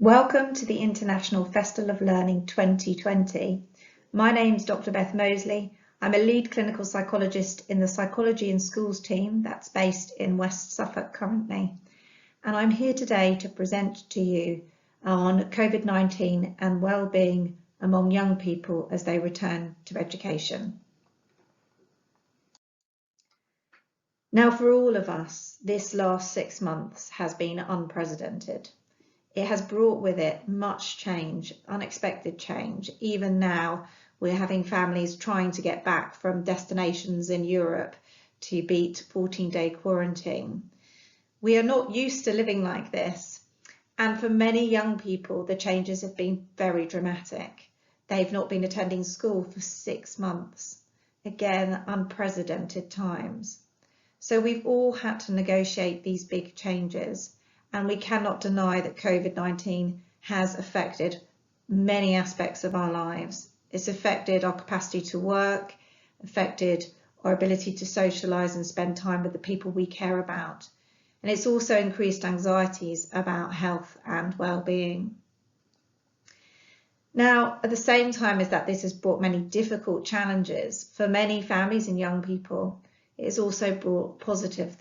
Welcome to the International Festival of Learning 2020. My name's Dr. Beth Mosley. I'm a lead clinical psychologist in the Psychology in Schools team that's based in West Suffolk currently. And I'm here today to present to you on COVID-19 and well-being among young people as they return to education. Now, for all of us, this last 6 months has been unprecedented. It has brought with it much change, unexpected change. Even now, we're having families trying to get back from destinations in Europe to beat 14-day quarantine. We are not used to living like this. And for many young people, the changes have been very dramatic. They've not been attending school for 6 months. Again, unprecedented times. So we've all had to negotiate these big changes. And we cannot deny that COVID-19 has affected many aspects of our lives. It's affected our capacity to work, affected our ability to socialise and spend time with the people we care about. And it's also increased anxieties about health and well-being. Now, at the same time as that this has brought many difficult challenges for many families and young people, it has also brought positive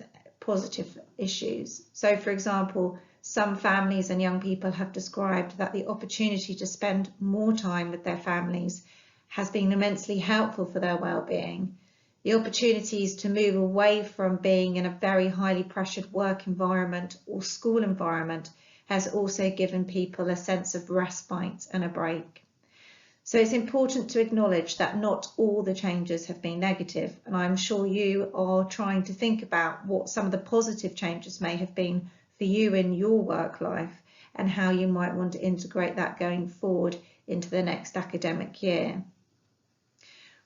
issues. So, for example, some families and young people have described that the opportunity to spend more time with their families has been immensely helpful for their well-being. The opportunities to move away from being in a very highly pressured work environment or school environment has also given people a sense of respite and a break. So it's important to acknowledge that not all the changes have been negative, and I'm sure you are trying to think about what some of the positive changes may have been for you in your work life and how you might want to integrate that going forward into the next academic year.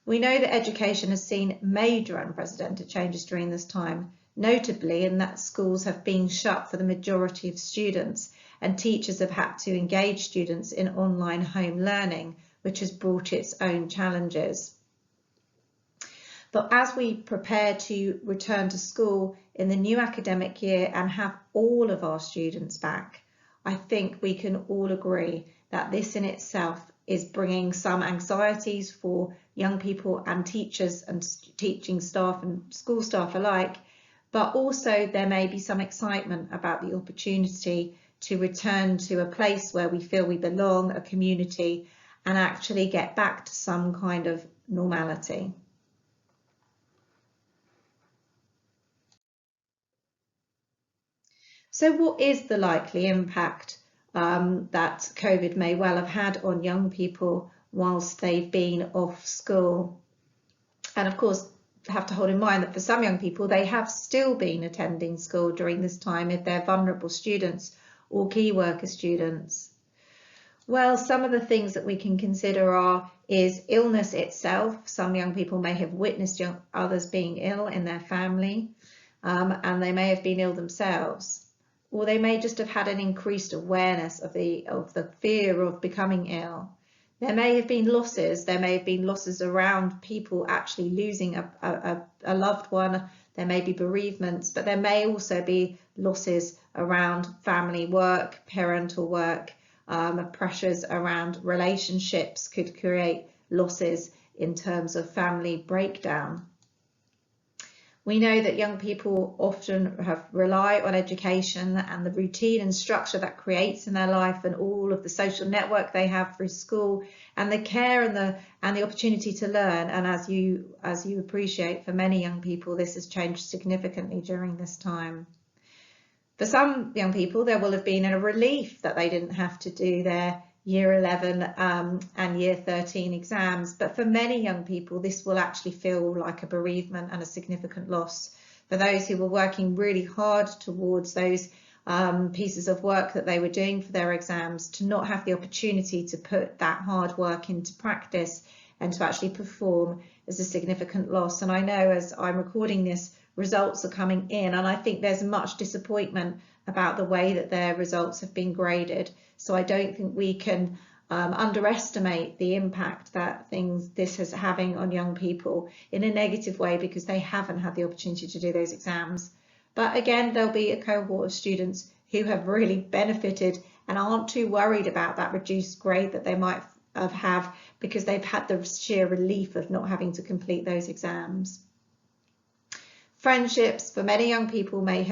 We know that education has seen major unprecedented changes during this time, notably in that schools have been shut for the majority of students and teachers have had to engage students in online home learning, which has brought its own challenges. But as we prepare to return to school in the new academic year and have all of our students back, I think we can all agree that this in itself is bringing some anxieties for young people and teachers and teaching staff and school staff alike, but also there may be some excitement about the opportunity to return to a place where we feel we belong, a community, and actually get back to some kind of normality. So what is the likely impact that COVID may well have had on young people whilst they've been off school? And of course, have to hold in mind that for some young people, they have still been attending school during this time if they're vulnerable students or key worker students. Well, some of the things that we can consider is illness itself. Some young people may have witnessed others being ill in their family, and they may have been ill themselves, or they may just have had an increased awareness of the fear of becoming ill. There may have been losses. There may have been losses around people actually losing a loved one. There may be bereavements, but there may also be losses around family work, parental work. Pressures around relationships could create losses in terms of family breakdown. We know that young people often rely on education and the routine and structure that creates in their life and all of the social network they have through school and the care and the opportunity to learn. And as you appreciate, for many young people, this has changed significantly during this time. For some young people, there will have been a relief that they didn't have to do their Year 11 and Year 13 exams, but for many young people, this will actually feel like a bereavement and a significant loss. For those who were working really hard towards those pieces of work that they were doing for their exams, to not have the opportunity to put that hard work into practice and to actually perform is a significant loss. And I know as I'm recording this, results are coming in, and I think there's much disappointment about the way that their results have been graded. So I don't think we can underestimate the impact that this is having on young people in a negative way because they haven't had the opportunity to do those exams. But again, there'll be a cohort of students who have really benefited and aren't too worried about that reduced grade that they might have because they've had the sheer relief of not having to complete those exams. Friendships for many young people may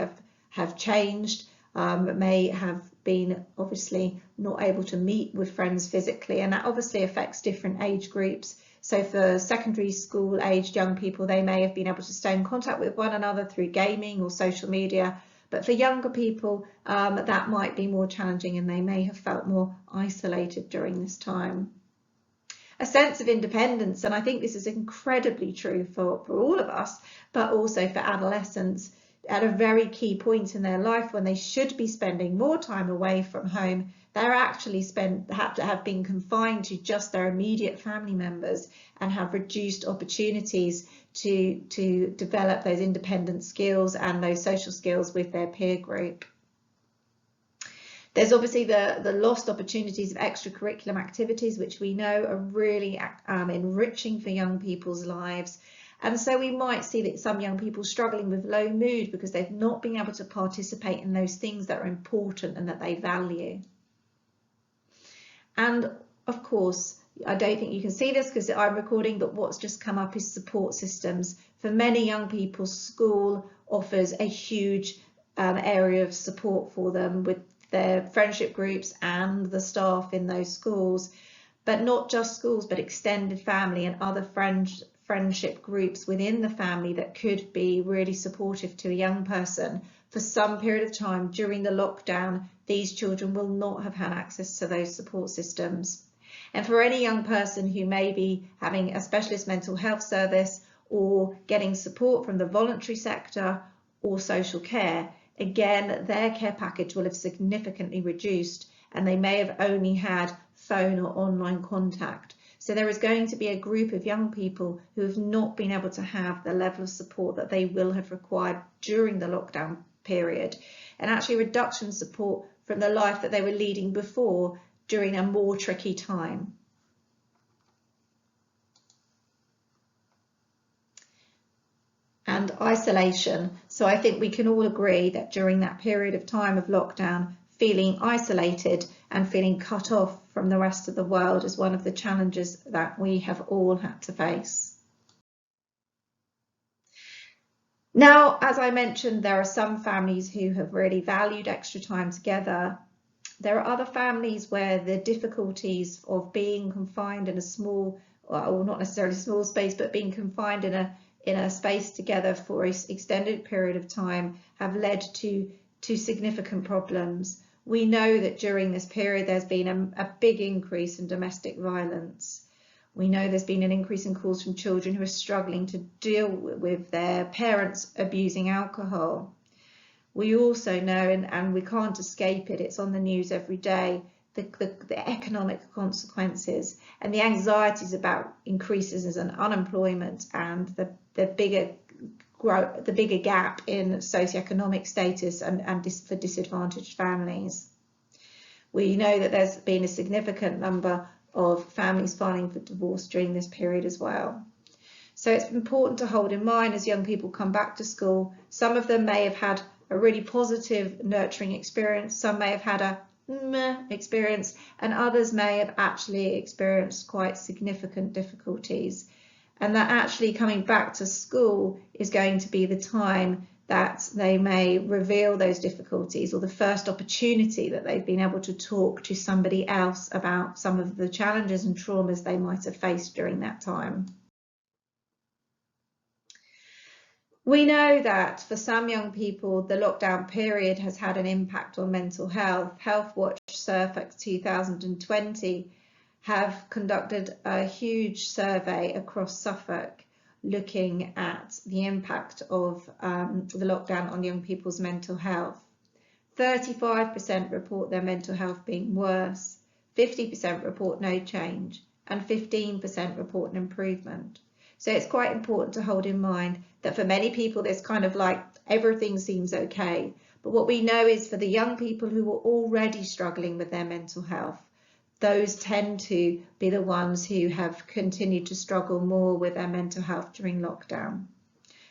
have changed, may have been obviously not able to meet with friends physically, and that obviously affects different age groups. So for secondary school aged young people, they may have been able to stay in contact with one another through gaming or social media, but for younger people that might be more challenging, and they may have felt more isolated during this time. A sense of independence, and I think this is incredibly true for all of us, but also for adolescents at a very key point in their life when they should be spending more time away from home. They're actually have been confined to just their immediate family members and have reduced opportunities to develop those independent skills and those social skills with their peer group. There's obviously the lost opportunities of extracurricular activities, which we know are really enriching for young people's lives. And so we might see that some young people struggling with low mood because they've not been able to participate in those things that are important and that they value. And of course, I don't think you can see this because I'm recording, but what's just come up is support systems. For many young people, school offers a huge area of support for them with their friendship groups and the staff in those schools, but not just schools, but extended family and other friendship groups within the family that could be really supportive to a young person. For some period of time during the lockdown, these children will not have had access to those support systems. And for any young person who may be having a specialist mental health service or getting support from the voluntary sector or social care, again, their care package will have significantly reduced, and they may have only had phone or online contact. So there is going to be a group of young people who have not been able to have the level of support that they will have required during the lockdown period, and actually reduction support from the life that they were leading before during a more tricky time. And isolation. So I think we can all agree that during that period of time of lockdown, feeling isolated and feeling cut off from the rest of the world is one of the challenges that we have all had to face. Now, as I mentioned, there are some families who have really valued extra time together. There are other families where the difficulties of being confined in a small, or not necessarily small space, but being confined in a space together for an extended period of time have led to significant problems. We know that during this period there's been a big increase in domestic violence. We know there's been an increase in calls from children who are struggling to deal with their parents abusing alcohol. We also know, and we can't escape it, it's on the news every day, the economic consequences and the anxieties about increases in unemployment and the bigger gap in socioeconomic status and for disadvantaged families. We know that there's been a significant number of families filing for divorce during this period as well. So it's important to hold in mind as young people come back to school, some of them may have had a really positive, nurturing experience, some may have had a meh experience, and others may have actually experienced quite significant difficulties. And that actually coming back to school is going to be the time that they may reveal those difficulties, or the first opportunity that they've been able to talk to somebody else about some of the challenges and traumas they might have faced during that time. We know that for some young people, the lockdown period has had an impact on mental health. Healthwatch Surfax 2020 have conducted a huge survey across Suffolk looking at the impact of the lockdown on young people's mental health. 35% report their mental health being worse, 50% report no change, and 15% report an improvement. So it's quite important to hold in mind that for many people, there's kind of like everything seems okay. But what we know is for the young people who were already struggling with their mental health, those tend to be the ones who have continued to struggle more with their mental health during lockdown.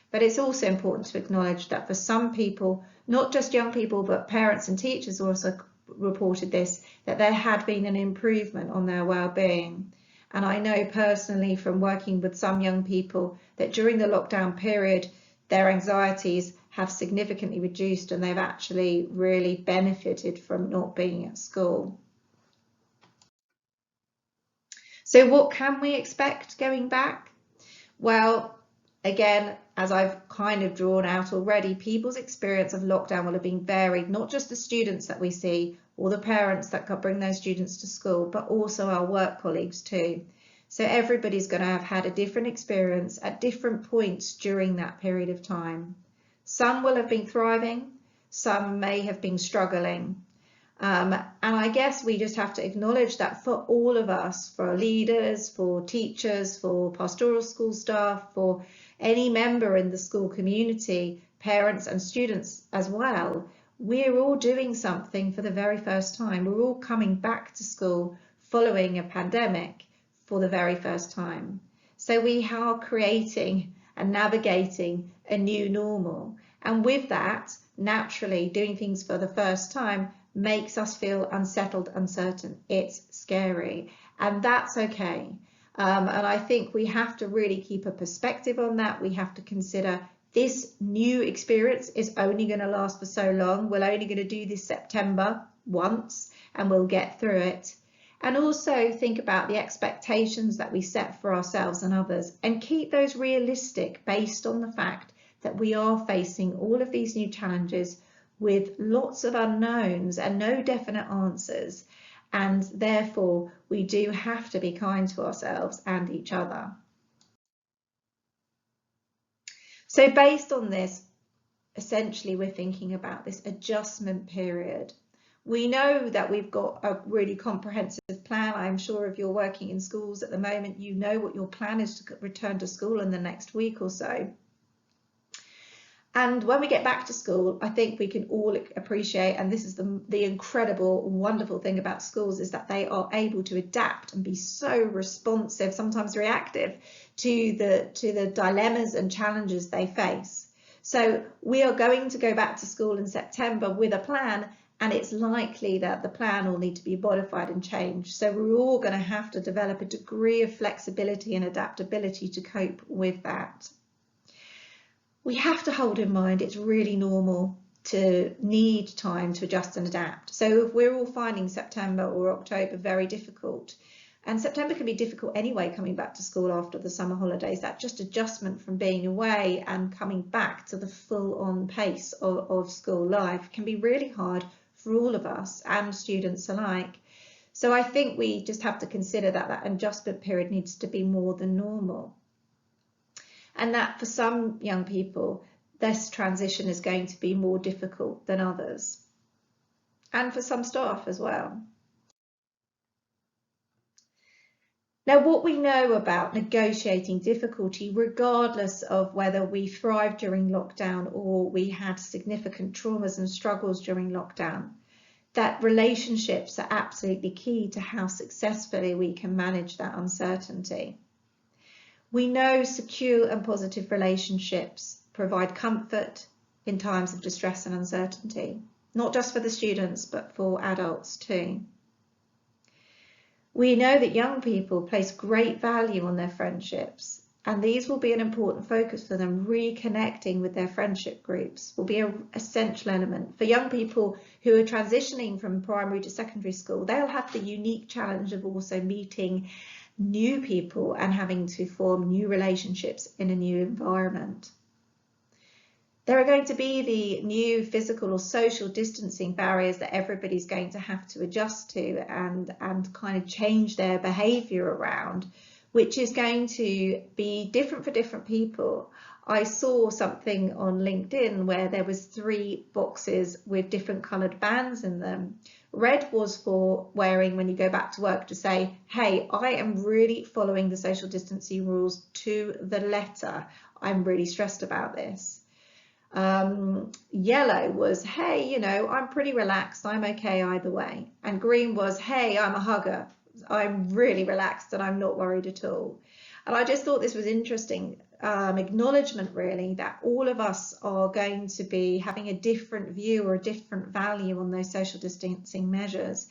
But it's also important to acknowledge that for some people, not just young people, but parents and teachers also reported this, that there had been an improvement on their well-being. And I know personally from working with some young people that during the lockdown period, their anxieties have significantly reduced and they've actually really benefited from not being at school. So what can we expect going back? Well, again, as I've kind of drawn out already, people's experience of lockdown will have been varied, not just the students that we see or the parents that could bring their students to school, but also our work colleagues too. So everybody's going to have had a different experience at different points during that period of time. Some will have been thriving, some may have been struggling. And I guess we just have to acknowledge that for all of us, for leaders, for teachers, for pastoral school staff, for any member in the school community, parents and students as well, we're all doing something for the very first time. We're all coming back to school following a pandemic for the very first time. So we are creating and navigating a new normal. And with that, naturally, doing things for the first time makes us feel unsettled, uncertain. It's scary, and that's okay. And I think we have to really keep a perspective on that. We have to consider this new experience is only going to last for so long. We're only going to do this September once and we'll get through it. And also think about the expectations that we set for ourselves and others and keep those realistic based on the fact that we are facing all of these new challenges with lots of unknowns and no definite answers. And therefore, we do have to be kind to ourselves and each other. So based on this, essentially, we're thinking about this adjustment period. We know that we've got a really comprehensive plan. I'm sure if you're working in schools at the moment, you know what your plan is to return to school in the next week or so. And when we get back to school, I think we can all appreciate, and this is the incredible, wonderful thing about schools, is that they are able to adapt and be so responsive, sometimes reactive, to the dilemmas and challenges they face. So we are going to go back to school in September with a plan, and it's likely that the plan will need to be modified and changed. So we're all going to have to develop a degree of flexibility and adaptability to cope with that. We have to hold in mind it's really normal to need time to adjust and adapt. So if we're all finding September or October very difficult, and September can be difficult anyway coming back to school after the summer holidays, that just adjustment from being away and coming back to the full-on pace of school life can be really hard for all of us and students alike. So I think we just have to consider that that adjustment period needs to be more than normal. And that for some young people, this transition is going to be more difficult than others. And for some staff as well. Now, what we know about negotiating difficulty, regardless of whether we thrived during lockdown or we had significant traumas and struggles during lockdown, that relationships are absolutely key to how successfully we can manage that uncertainty. We know secure and positive relationships provide comfort in times of distress and uncertainty, not just for the students, but for adults too. We know that young people place great value on their friendships, and these will be an important focus for them. Reconnecting with their friendship groups will be an essential element. For young people who are transitioning from primary to secondary school, they'll have the unique challenge of also meeting new people and having to form new relationships in a new environment. There are going to be the new physical or social distancing barriers that everybody's going to have to adjust to and kind of change their behaviour around, which is going to be different for different people. I saw something on LinkedIn where there was 3 boxes with different coloured bands in them. Red was for wearing when you go back to work to say, hey, I am really following the social distancing rules to the letter. I'm really stressed about this. Yellow was, hey, you know, I'm pretty relaxed. I'm okay either way. And green was, hey, I'm a hugger. I'm really relaxed and I'm not worried at all. And I just thought this was interesting. acknowledgement really that all of us are going to be having a different view or a different value on those social distancing measures.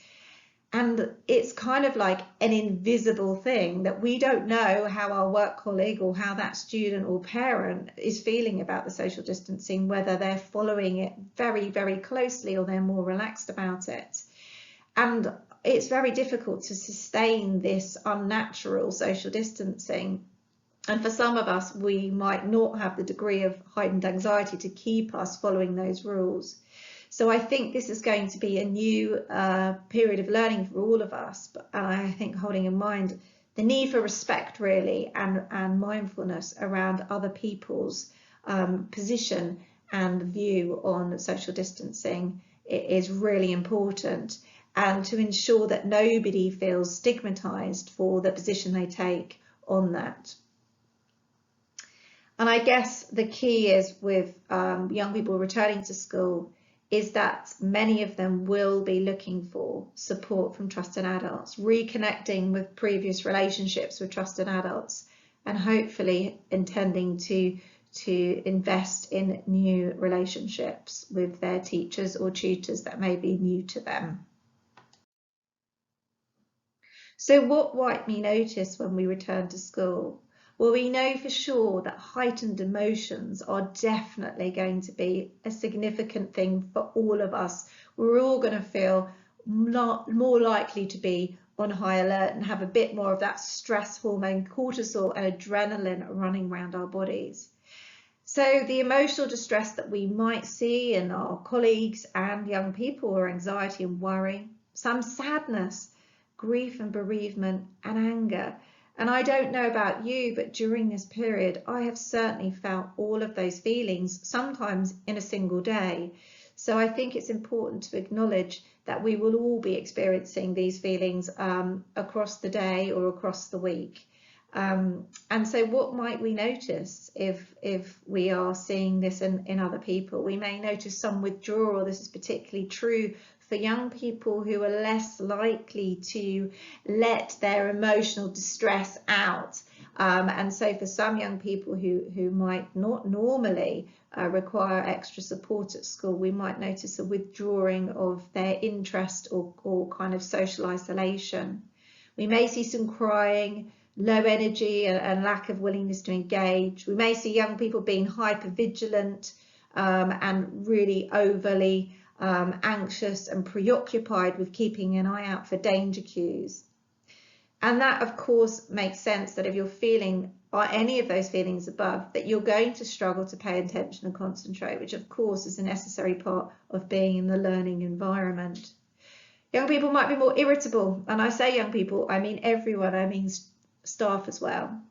And it's kind of like an invisible thing that we don't know how our work colleague or how that student or parent is feeling about the social distancing, whether they're following it very, very closely or they're more relaxed about it. And it's very difficult to sustain this unnatural social distancing. And for some of us, we might not have the degree of heightened anxiety to keep us following those rules. So I think this is going to be a new period of learning for all of us. And I think holding in mind the need for respect really and mindfulness around other people's position and view on social distancing is really important. And to ensure that nobody feels stigmatized for the position they take on that. And I guess the key is with young people returning to school is that many of them will be looking for support from trusted adults, reconnecting with previous relationships with trusted adults, and hopefully intending to invest in new relationships with their teachers or tutors that may be new to them. So what might we notice when we return to school? Well, we know for sure that heightened emotions are definitely going to be a significant thing for all of us. We're all going to feel more likely to be on high alert and have a bit more of that stress hormone, cortisol and adrenaline running around our bodies. So the emotional distress that we might see in our colleagues and young people are anxiety and worry, some sadness, grief and bereavement and anger. And I don't know about you, but during this period, I have certainly felt all of those feelings, sometimes in a single day. So I think it's important to acknowledge that we will all be experiencing these feelings across the day or across the week. And so what might we notice if we are seeing this in other people? We may notice some withdrawal. This is particularly true for young people who are less likely to let their emotional distress out. And so for some young people who might not normally require extra support at school, we might notice a withdrawing of their interest or kind of social isolation. We may see some crying, low energy and lack of willingness to engage. We may see young people being hypervigilant and really overly anxious and preoccupied with keeping an eye out for danger cues. And that of course makes sense that if you're feeling any of those feelings above, that you're going to struggle to pay attention and concentrate, which of course is a necessary part of being in the learning environment. Young people might be more irritable, and I say young people, I mean everyone, I mean staff as well.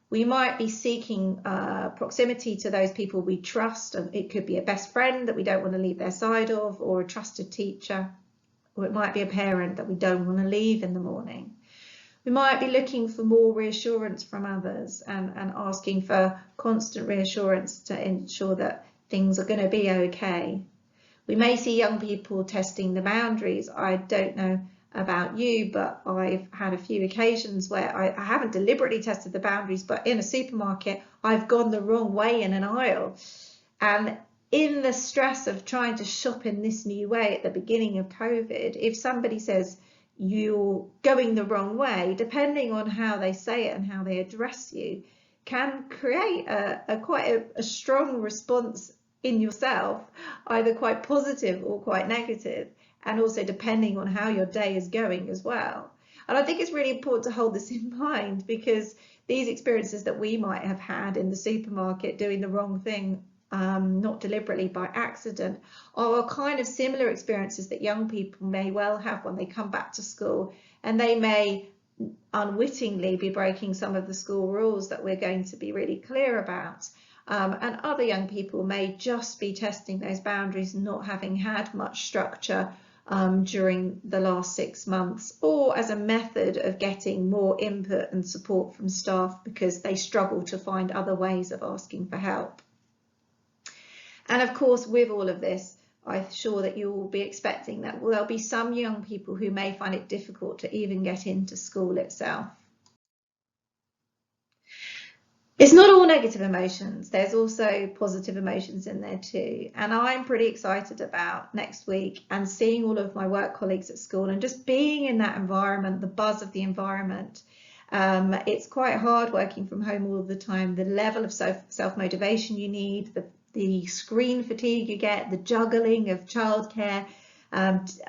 We might be seeking proximity to those people we trust, and it could be a best friend that we don't want to leave their side of, or a trusted teacher, or it might be a parent that we don't want to leave in the morning. We might be looking for more reassurance from others and asking for constant reassurance to ensure that things are going to be okay. We may see young people testing the boundaries. I don't know about you, but I've had a few occasions where I haven't deliberately tested the boundaries, but in a supermarket I've gone the wrong way in an aisle, and in the stress of trying to shop in this new way at the beginning of COVID, if somebody says you're going the wrong way, depending on how they say it and how they address you, can create quite a strong response in yourself, either quite positive or quite negative, and also depending on how your day is going as well. And I think it's really important to hold this in mind, because these experiences that we might have had in the supermarket doing the wrong thing, not deliberately, by accident, are kind of similar experiences that young people may well have when they come back to school, and they may unwittingly be breaking some of the school rules that we're going to be really clear about. And other young people may just be testing those boundaries, not having had much structure during the last 6 months, or as a method of getting more input and support from staff because they struggle to find other ways of asking for help. And of course, with all of this, I'm sure that you will be expecting that there'll be some young people who may find it difficult to even get into school itself. It's not all negative emotions. There's also positive emotions in there too. And I'm pretty excited about next week and seeing all of my work colleagues at school and just being in that environment, the buzz of the environment. It's quite hard working from home all the time. The level of self-motivation you need, the screen fatigue you get, the juggling of childcare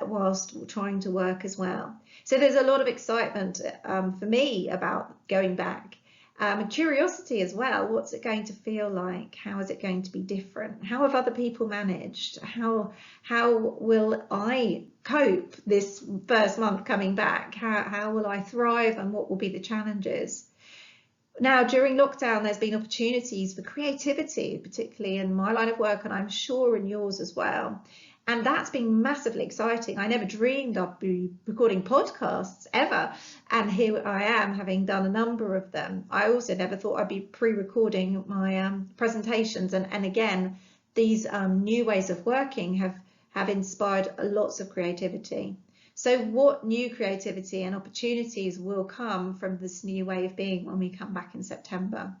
whilst trying to work as well. So there's a lot of excitement for me about going back. And curiosity as well. What's it going to feel like? How is it going to be different? How have other people managed? How will I cope this first month coming back? How will I thrive, and what will be the challenges? Now, during lockdown, there's been opportunities for creativity, particularly in my line of work, and I'm sure in yours as well. And that's been massively exciting. I never dreamed I'd be recording podcasts ever. And here I am, having done a number of them. I also never thought I'd be pre-recording my presentations. And again, these new ways of working have inspired lots of creativity. So what new creativity and opportunities will come from this new way of being when we come back in September?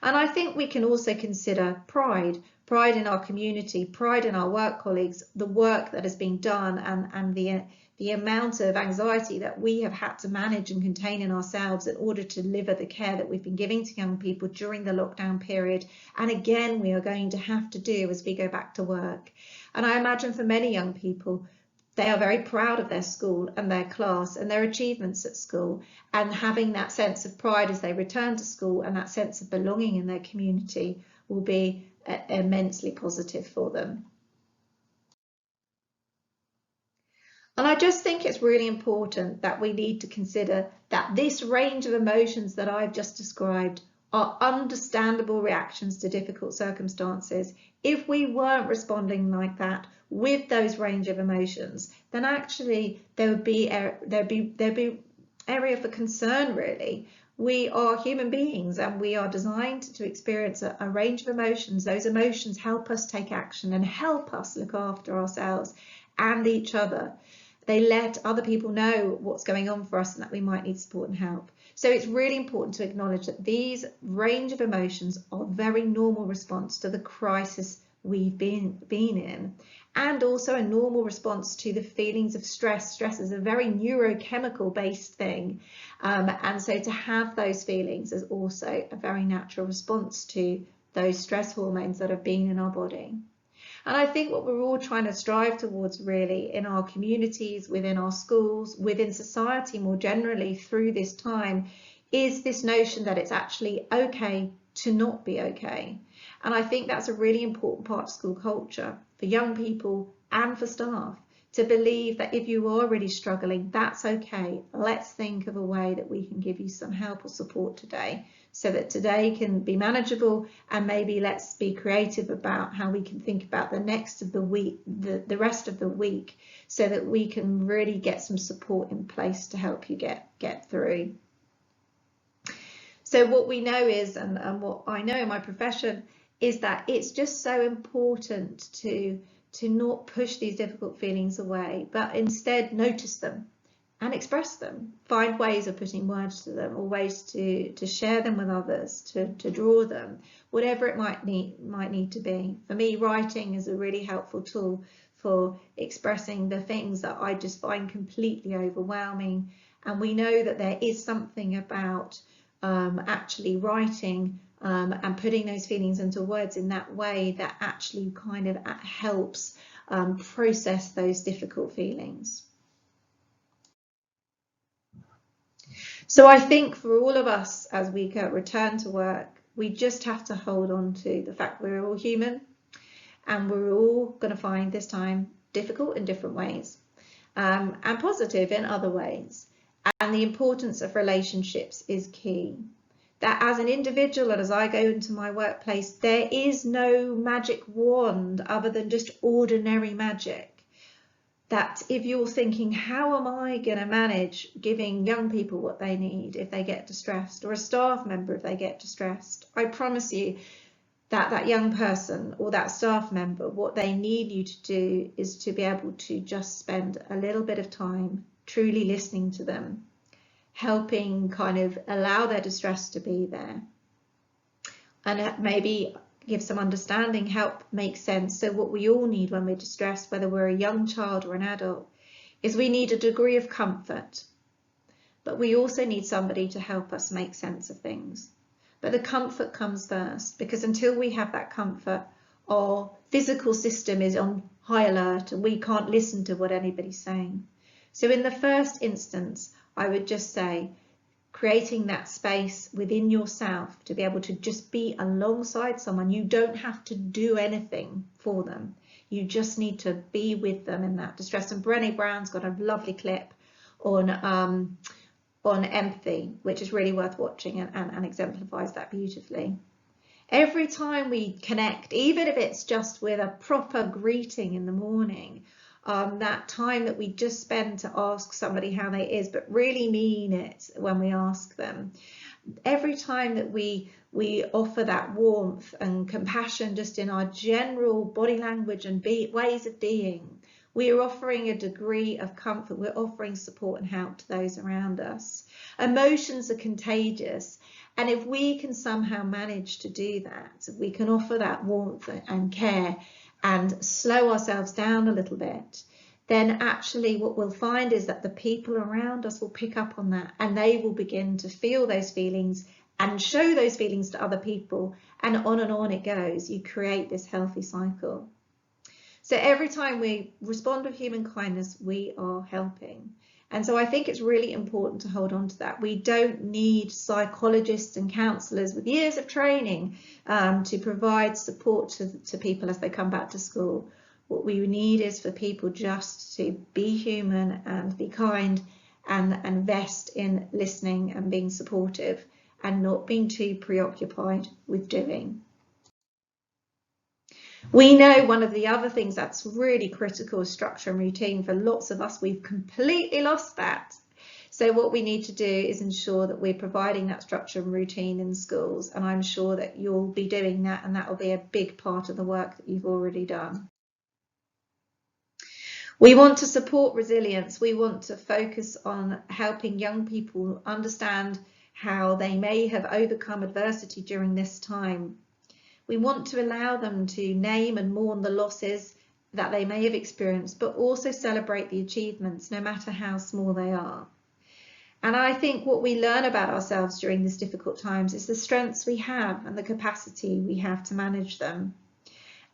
And I think we can also consider pride in our community, pride in our work colleagues, the work that has been done, and the amount of anxiety that we have had to manage and contain in ourselves in order to deliver the care that we've been giving to young people during the lockdown period. And again, we are going to have to do as we go back to work. And I imagine for many young people, they are very proud of their school and their class and their achievements at school, and having that sense of pride as they return to school and that sense of belonging in their community will be immensely positive for them. And I just think it's really important that we need to consider that this range of emotions that I've just described are understandable reactions to difficult circumstances. If we weren't responding like that with those range of emotions, then actually there'd be area for concern, really. We are human beings and we are designed to experience a range of emotions. Those emotions help us take action and help us look after ourselves and each other. They let other people know what's going on for us and that we might need support and help. So it's really important to acknowledge that these range of emotions are a very normal response to the crisis we've been in, and also a normal response to the feelings of stress. Stress is a very neurochemical based thing, and so to have those feelings is also a very natural response to those stress hormones that have been in our body. And I think what we're all trying to strive towards really in our communities, within our schools, within society more generally through this time, is this notion that it's actually okay to not be okay. And I think that's a really important part of school culture for young people and for staff, to believe that if you are really struggling, that's okay. Let's think of a way that we can give you some help or support today, so that today can be manageable, and maybe let's be creative about how we can think about the next of the week, the rest of the week, so that we can really get some support in place to help you get through. So what we know is, and what I know in my profession, is that it's just so important to not push these difficult feelings away, but instead notice them and express them. Find ways of putting words to them, or ways to share them with others, to draw them, whatever it might need to be. For me, writing is a really helpful tool for expressing the things that I just find completely overwhelming. And we know that there is something about actually writing and putting those feelings into words in that way that actually kind of helps process those difficult feelings. So I think for all of us, as we return to work, we just have to hold on to the fact we're all human, and we're all going to find this time difficult in different ways, and positive in other ways. And the importance of relationships is key. That as an individual and as I go into my workplace, there is no magic wand other than just ordinary magic. That if you're thinking, how am I going to manage giving young people what they need if they get distressed, or a staff member if they get distressed, I promise you that that young person or that staff member, what they need you to do is to be able to just spend a little bit of time truly listening to them, helping kind of allow their distress to be there. and maybe give some understanding, help make sense. So what we all need when we're distressed, whether we're a young child or an adult, is we need a degree of comfort, but we also need somebody to help us make sense of things. But the comfort comes first, because until we have that comfort, our physical system is on high alert and we can't listen to what anybody's saying. So in the first instance, I would just say, creating that space within yourself to be able to just be alongside someone. You don't have to do anything for them. You just need to be with them in that distress. And Brené Brown's got a lovely clip on empathy, which is really worth watching and exemplifies that beautifully. Every time we connect, even if it's just with a proper greeting in the morning, that time that we just spend to ask somebody how they is, but really mean it when we ask them. Every time that we offer that warmth and compassion just in our general body language and ways of being, we are offering a degree of comfort. We're offering support and help to those around us. Emotions are contagious. And if we can somehow manage to do that, we can offer that warmth and care and slow ourselves down a little bit, then actually what we'll find is that the people around us will pick up on that, and they will begin to feel those feelings and show those feelings to other people, and on it goes. You create this healthy cycle. So every time we respond with human kindness, we are helping. And so I think it's really important to hold on to that. We don't need psychologists and counsellors with years of training to provide support to people as they come back to school. What we need is for people just to be human and be kind and invest in listening and being supportive and not being too preoccupied with doing. We know one of the other things that's really critical is structure and routine. For lots of us, we've completely lost that. So what we need to do is ensure that we're providing that structure and routine in schools, and I'm sure that you'll be doing that, and that will be a big part of the work that you've already done. We want to support resilience. We want to focus on helping young people understand how they may have overcome adversity during this time. We want to allow them to name and mourn the losses that they may have experienced, but also celebrate the achievements, no matter how small they are. And I think what we learn about ourselves during these difficult times is the strengths we have and the capacity we have to manage them,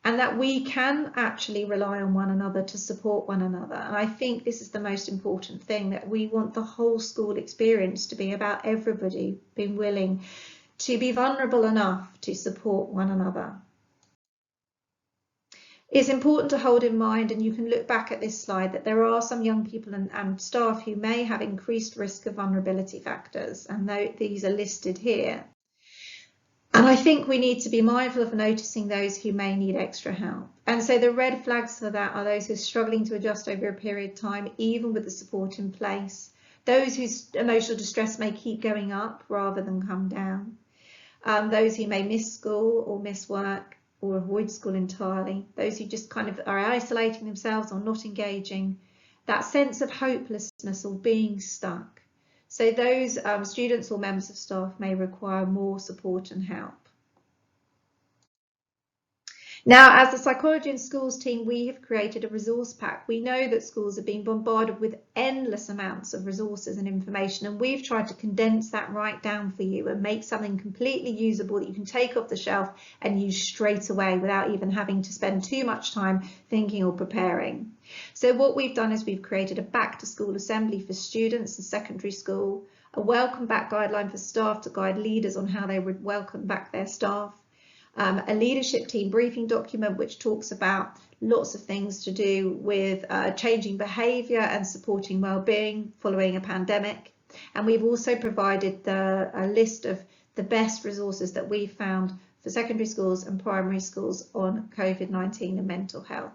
and that we can actually rely on one another to support one another. And I think this is the most important thing, that we want the whole school experience to be about everybody being willing to be vulnerable enough to support one another. It's important to hold in mind, and you can look back at this slide, that there are some young people and staff who may have increased risk of vulnerability factors, and these are listed here. And I think we need to be mindful of noticing those who may need extra help. And so the red flags for that are those who are struggling to adjust over a period of time, even with the support in place. Those whose emotional distress may keep going up rather than come down. Those who may miss school or miss work or avoid school entirely. Those who just kind of are isolating themselves or not engaging. That sense of hopelessness or being stuck. So those students or members of staff may require more support and help. Now, as the Psychology in Schools team, we have created a resource pack. We know that schools are being bombarded with endless amounts of resources and information, and we've tried to condense that right down for you and make something completely usable that you can take off the shelf and use straight away without even having to spend too much time thinking or preparing. So what we've done is we've created a back to school assembly for students in secondary school, a welcome back guideline for staff to guide leaders on how they would welcome back their staff, a leadership team briefing document which talks about lots of things to do with changing behaviour and supporting well-being following a pandemic. And we've also provided a list of the best resources that we've found for secondary schools and primary schools on COVID-19 and mental health.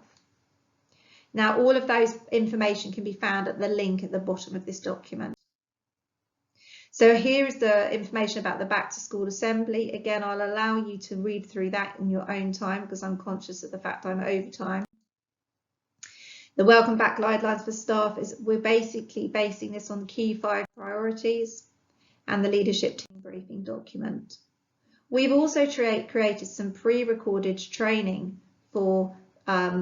Now, all of those information can be found at the link at the bottom of this document. So here is the information about the back to school assembly. Again, I'll allow you to read through that in your own time because I'm conscious of the fact I'm over time. The welcome back guidelines for staff is we're basically basing this on key 5 priorities and the leadership team briefing document. We've also created some pre-recorded training for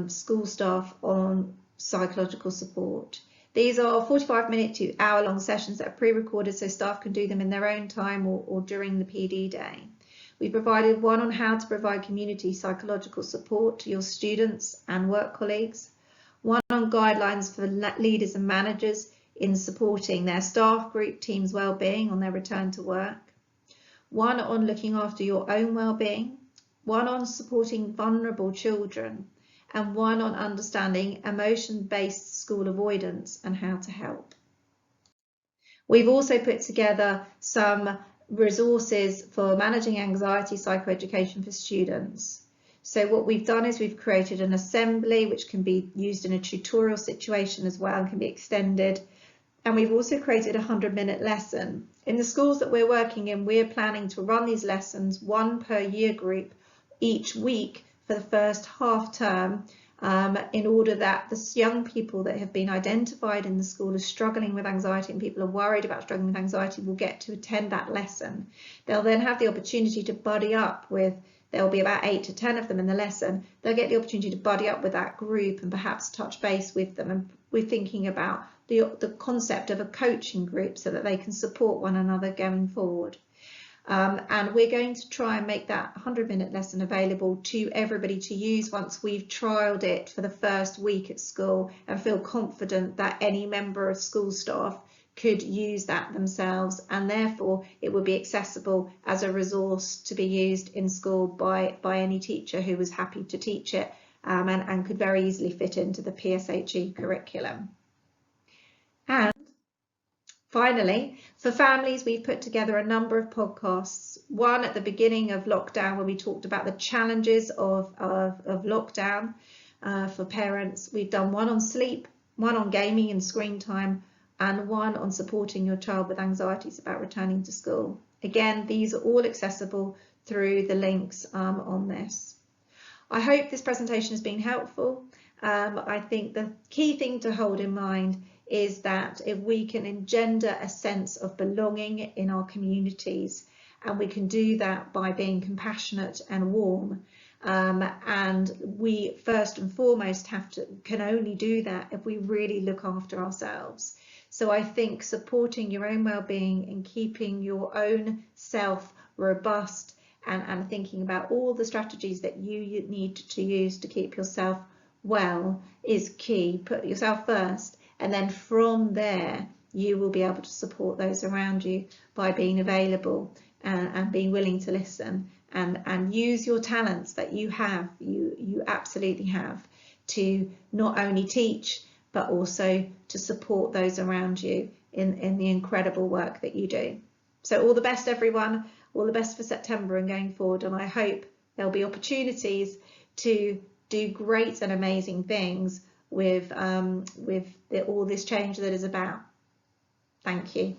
school staff on psychological support. These are 45-minute to hour-long sessions that are pre-recorded so staff can do them in their own time or during the PD day. We provided one on how to provide community psychological support to your students and work colleagues, one on guidelines for leaders and managers in supporting their staff group teams' well-being on their return to work, one on looking after your own well-being, one on supporting vulnerable children, and one on understanding emotion-based school avoidance and how to help. We've also put together some resources for managing anxiety psychoeducation for students. So what we've done is we've created an assembly which can be used in a tutorial situation as well and can be extended. And we've also created a 100-minute lesson. In the schools that we're working in, we're planning to run these lessons, one per year group, each week for the first half term, in order that the young people that have been identified in the school as struggling with anxiety and people are worried about struggling with anxiety will get to attend that lesson. They'll then have the opportunity to buddy up with, there'll be about 8 to 10 of them in the lesson. They'll get the opportunity to buddy up with that group and perhaps touch base with them. And we're thinking about the concept of a coaching group so that they can support one another going forward. And we're going to try and make that 100-minute lesson available to everybody to use once we've trialled it for the first week at school and feel confident that any member of school staff could use that themselves, and therefore it would be accessible as a resource to be used in school by any teacher who was happy to teach it, and could very easily fit into the PSHE curriculum. And finally, for families, we've put together a number of podcasts. One at the beginning of lockdown where we talked about the challenges of lockdown for parents. We've done one on sleep, one on gaming and screen time, and one on supporting your child with anxieties about returning to school. Again, these are all accessible through the links on this. I hope this presentation has been helpful. I think the key thing to hold in mind is that if we can engender a sense of belonging in our communities, and we can do that by being compassionate and warm, and we first and foremost can only do that if we really look after ourselves. So I think supporting your own well-being and keeping your own self robust and thinking about all the strategies that you need to use to keep yourself well is key. Put yourself first, and then from there you will be able to support those around you by being available and being willing to listen and use your talents that you have, you absolutely have, to not only teach but also to support those around you in the incredible work that you do. So all the best, everyone, all the best for September and going forward, and I hope there'll be opportunities to do great and amazing things with all this change that is about. Thank you.